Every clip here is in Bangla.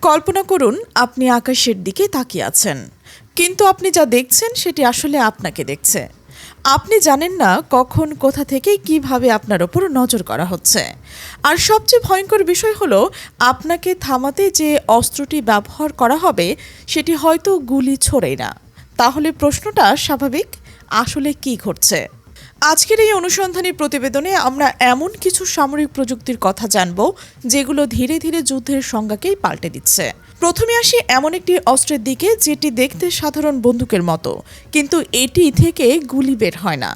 কল্পনা করুন আপনি আকাশের দিকে তাকিয়ে আছেন, কিন্তু আপনি যা দেখছেন সেটি আসলে আপনাকে দেখছে। আপনি জানেন না কখন কোথা থেকে কিভাবে আপনার ওপর নজর করা হচ্ছে। আর সবচেয়ে ভয়ঙ্কর বিষয় হলো, আপনাকে থামাতে যে অস্ত্রটি ব্যবহার করা হবে সেটি হয়তো গুলি ছোড়েই না। তাহলে প্রশ্নটা স্বাভাবিক, আসলে কি ঘটছে? আজকের এই অনুসন্ধানী প্রতিবেদনে আমরা এমন কিছু সামরিক প্রযুক্তির কথা জানব যেগুলো ধীরে ধীরে যুদ্ধের সংজ্ঞাকেই পাল্টে দিচ্ছে। প্রথমে আসি এমন একটি অস্ত্রের দিকে যেটি দেখতে সাধারণ বন্দুকের মতো, কিন্তু এটি থেকে গুলি বের হয় না,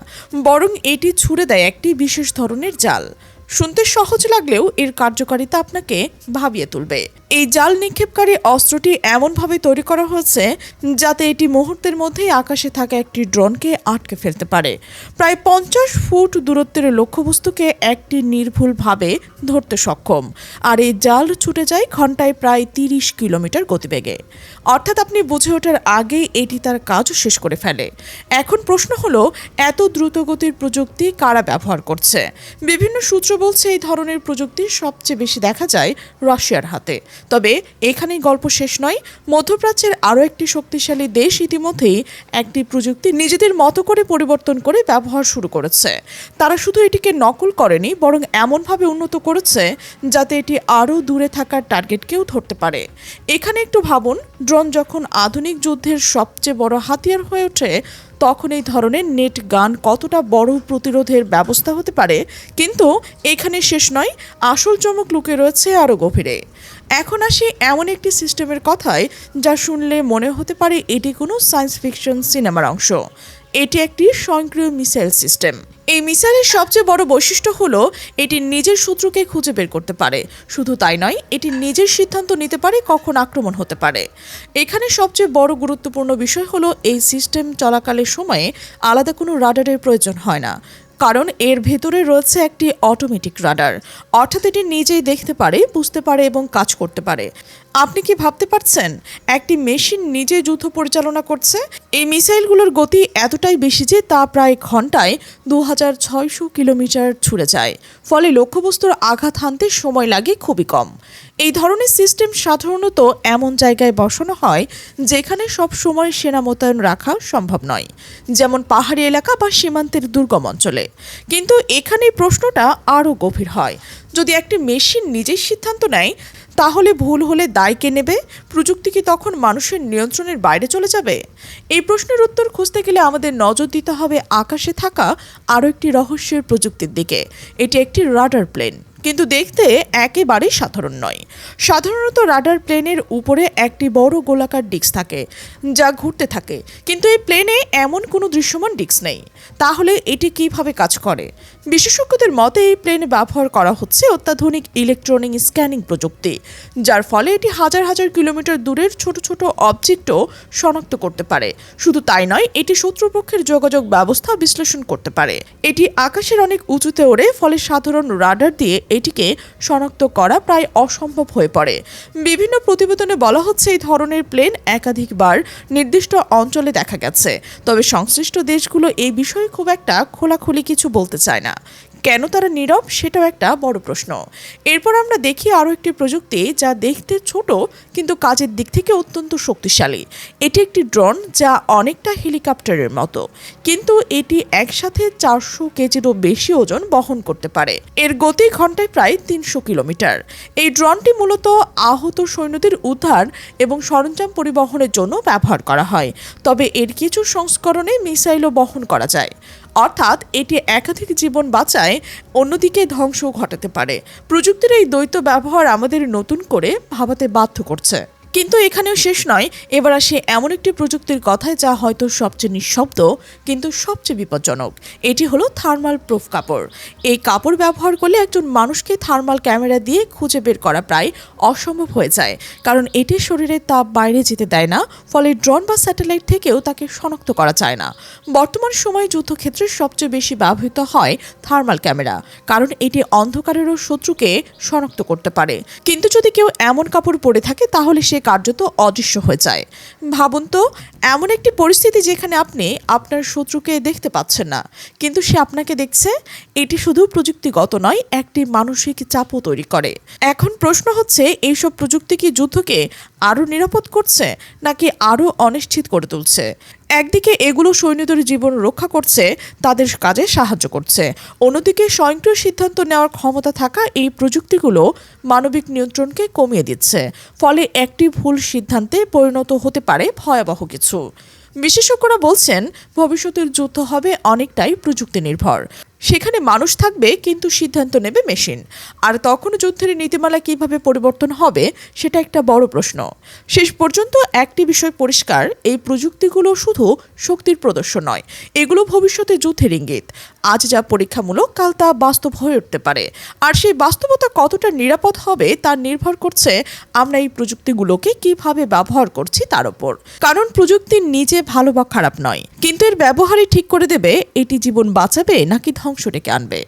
বরং এটি ছুড়ে দেয় একটি বিশেষ ধরনের জাল। শুনতে সহজ লাগলেও এর কার্যকারিতা আপনাকে ভাবিয়ে তুলবে। এই জাল নিক্ষেপকারী অস্ত্রটি এমনভাবে তৈরি করা হয়েছে যাতে এটি মুহূর্তের মধ্যেই আকাশে থাকা একটি ড্রোনকে আটকে ফেলতে পারে। প্রায় 50 ফুট দূরত্বের লক্ষ্যবস্তুকে একটি নির্ভুলভাবে ধরতে সক্ষম। আর এই জাল ছুটে যায় ঘন্টায় প্রায় 30 কিলোমিটার গতিবেগে। অর্থাৎ আপনি বুঝে ওঠার আগেই এটি তার কাজ শেষ করে ফেলে। এখন প্রশ্ন হলো, এত দ্রুতগতির প্রযুক্তি কারা ব্যবহার করছে? বিভিন্ন সূত্র বলছে এই ধরনের প্রযুক্তি সবচেয়ে বেশি দেখা যায় রাশিয়ার হাতে। তবে এখানেই গল্প শেষ নয়। মধ্যপ্রাচ্যের আরও একটি শক্তিশালী দেশ ইতিমধ্যেই একটি প্রযুক্তি নিজেদের মতো করে পরিবর্তন করে ব্যবহার শুরু করেছে। তারা শুধু এটিকে নকল করেনি, বরং এমনভাবে উন্নত করেছে যাতে এটি আরও দূরে থাকার টার্গেটকেও ধরতে পারে। এখানে একটু ভাবুন, ড্রোন যখন আধুনিক যুদ্ধের সবচেয়ে বড় হাতিয়ার হয়ে ওঠে, তখন এই ধরনের নেট গান কতটা বড় প্রতিরোধের ব্যবস্থা হতে পারে। কিন্তু এখানে শেষ নয়, আসল চমক লুকিয়ে রয়েছে আরও গভীরে। এখন আসি এমন একটি সিস্টেমের কথায় যা শুনলে মনে হতে পারে এটি কোনো সায়েন্স ফিকশন সিনেমার অংশ। এটি একটি স্বয়ংক্রিয় মিসাইল সিস্টেম। এই মিসাইলের সবচেয়ে বড় বৈশিষ্ট্য হলো এটি নিজের শত্রুকে খুঁজে বের করতে পারে। শুধু তাই নয়, এটি নিজের সিদ্ধান্ত নিতে পারে কখন আক্রমণ হতে পারে। এখানে সবচেয়ে বড় গুরুত্বপূর্ণ বিষয় হলো এই সিস্টেম চলাকালের সময়ে আলাদা কোনো রাডারের প্রয়োজন হয় না, কারণ এর ভেতরে রয়েছে একটি অটোমেটিক রাডার। অর্থাৎ এটি নিজেই দেখতে পারে, বুঝতে পারে এবং কাজ করতে পারে। আপনি কি ভাবতে পারছেন একটি মেশিন নিজে যুদ্ধ পরিচালনা করছে? এই মিসাইলগুলোর গতি এতটাই বেশি যে তা প্রায় ঘন্টায় 2600 কিলোমিটার ছুড়ে যায়। ফলে লক্ষ্যবস্তুর আঘাত হানতে সময় লাগে খুবই কম। এই ধরনের সিস্টেম সাধারণত এমন জায়গায় বসানো হয় যেখানে সব সময় সেনা মোতায়েন রাখা সম্ভব নয়, যেমন পাহাড়ি এলাকা বা সীমান্তের দুর্গম অঞ্চলে। কিন্তু এখানে প্রশ্নটা আরও গভীর হয়। যদি একটি মেশিন নিজেই সিদ্ধান্ত নেয়, তাহলে ভুল হলে দায় কে নেবে? প্রযুক্তি কি তখন মানুষের নিয়ন্ত্রণের বাইরে চলে যাবে? এই প্রশ্নের উত্তর খুঁজতে গেলে আমাদের নজর দিতে হবে আকাশে থাকা আরও একটি রহস্যের প্রযুক্তির দিকে। এটি একটি রাডার প্লেন, কিন্তু দেখতে একেবারেই সাধারণ নয়। সাধারণত রাডার প্লেনের উপরে একটি বড় গোলাকার ডিস্ক থাকে যা ঘুরতে থাকে, কিন্তু এই প্লেনে এমন কোনো দৃশ্যমান ডিস্ক নেই। তাহলে এটি কিভাবে কাজ করে? বিশেষজ্ঞদের মতে এই প্লেনে ব্যবহার করা হচ্ছে অত্যাধুনিক ইলেকট্রনিক স্ক্যানিং প্রযুক্তি, যার ফলে এটি হাজার হাজার কিলোমিটার দূরের ছোট ছোট অবজেক্টও শনাক্ত করতে পারে। শুধু তাই নয়, এটি শত্রুপক্ষের যোগাযোগ ব্যবস্থা বিশ্লেষণ করতে পারে। এটি আকাশের অনেক উঁচুতে ওড়ে, ফলে সাধারণ রাডার দিয়ে এটিকে শনাক্ত করা প্রায় অসম্ভব হয়ে পড়ে। বিভিন্ন প্রতিবেদনে বলা হচ্ছে এই ধরনের প্লেন একাধিকবার নির্দিষ্ট অঞ্চলে দেখা গেছে। তবে সংশ্লিষ্ট দেশগুলো এই বিষয়ে খুব একটা খোলাখুলি কিছু বলতে চায় না। কেন তারা নীরব, সেটাও একটা বড় প্রশ্ন। এরপর আমরা দেখি আরও একটি প্রযুক্তি যা দেখতে ছোট কিন্তু কাজের দিক থেকে অত্যন্ত শক্তিশালী। এটি একটি ড্রোন যা অনেকটা হেলিকপ্টারের মতো, কিন্তু এটি একসাথে 400 কেজিরও বেশি ওজন বহন করতে পারে। এর গতি ঘন্টায় প্রায় 300 কিলোমিটার। এই ড্রোনটি মূলত আহত সৈন্যদের উদ্ধার এবং সরঞ্জাম পরিবহনের জন্য ব্যবহার করা হয়। তবে এর কিছু সংস্করণে মিসাইলও বহন করা যায়। অর্থাৎ এটি একাধিক জীবন বাঁচায়, অন্যদিকে ধ্বংসও ঘটাতে পারে। প্রযুক্তির এই দ্বৈত ব্যবহার আমাদের নতুন করে ভাবাতে বাধ্য করছে। কিন্তু এখানেও শেষ নয়। এবার আসে এমন একটি প্রযুক্তির কথায় যা হয়তো সবচেয়ে নিঃশব্দ কিন্তু সবচেয়ে বিপজ্জনক। এটি হলো থার্মাল প্রুফ কাপড়। এই কাপড় ব্যবহার করলে একজন মানুষকে থার্মাল ক্যামেরা দিয়ে খুঁজে বের করা প্রায় অসম্ভব হয়ে যায়, কারণ এটি শরীরের তাপ বাইরে যেতে দেয় না। ফলে ড্রোন বা স্যাটেলাইট থেকেও তাকে শনাক্ত করা যায় না। বর্তমান সময়ে যুদ্ধক্ষেত্রে সবচেয়ে বেশি ব্যবহৃত হয় থার্মাল ক্যামেরা, কারণ এটি অন্ধকারেরও শত্রুকে শনাক্ত করতে পারে। কিন্তু যদি কেউ এমন কাপড় পরে থাকে, তাহলে সে কার্যত অদৃশ্য হয়ে যায়। ভাবুন তো, এমন একটি পরিস্থিতি যেখানে আপনি আপনার শত্রুকে দেখতে পাচ্ছেন না, কিন্তু সে আপনাকে দেখছে। এটি শুধু প্রযুক্তিগত নয়, একটি মানসিক চাপও তৈরি করে। এখন প্রশ্ন হচ্ছে, এইসব প্রযুক্তি কি যুদ্ধকে আরও নিরাপদ করছে নাকি আরও অনিশ্চিত করে তুলছে? একদিকে এগুলো সৈন্যদের জীবন রক্ষা করছে, তাদের কাজে সাহায্য করছে। অন্যদিকে স্বয়ংক্রিয় সিদ্ধান্ত নেওয়ার ক্ষমতা থাকা এই প্রযুক্তিগুলো মানবিক নিয়ন্ত্রণকে কমিয়ে দিচ্ছে। ফলে একটি ভুল সিদ্ধান্তে পরিণত হতে পারে ভয়াবহ কিছু। বিশেষজ্ঞরা বলছেন, ভবিষ্যতের যুদ্ধ হবে অনেকটাই প্রযুক্তি নির্ভর। সেখানে মানুষ থাকবে, কিন্তু সিদ্ধান্ত নেবে মেশিন। আর তখন যুদ্ধের নীতিমালা কিভাবে পরিবর্তন হবে সেটা একটা বড় প্রশ্ন। শেষ পর্যন্ত একটি বিষয় পরিষ্কার, এই প্রযুক্তিগুলো শুধু শক্তির প্রদর্শন নয়, এগুলো ভবিষ্যতে যুদ্ধের ইঙ্গিত। আজ যা পরীক্ষামূলক, কাল তা বাস্তব হয়ে উঠতে পারে। আর সেই বাস্তবতা কতটা নিরাপদ হবে তা নির্ভর করছে আমরা এই প্রযুক্তিগুলোকে কিভাবে ব্যবহার করছি তার উপর। কারণ প্রযুক্তি নিজে ভালো বা খারাপ নয়, কিন্তু এর ব্যবহারই ঠিক করে দেবে এটি জীবন বাঁচাবে নাকি ধ্বংস ডেকে আনবে।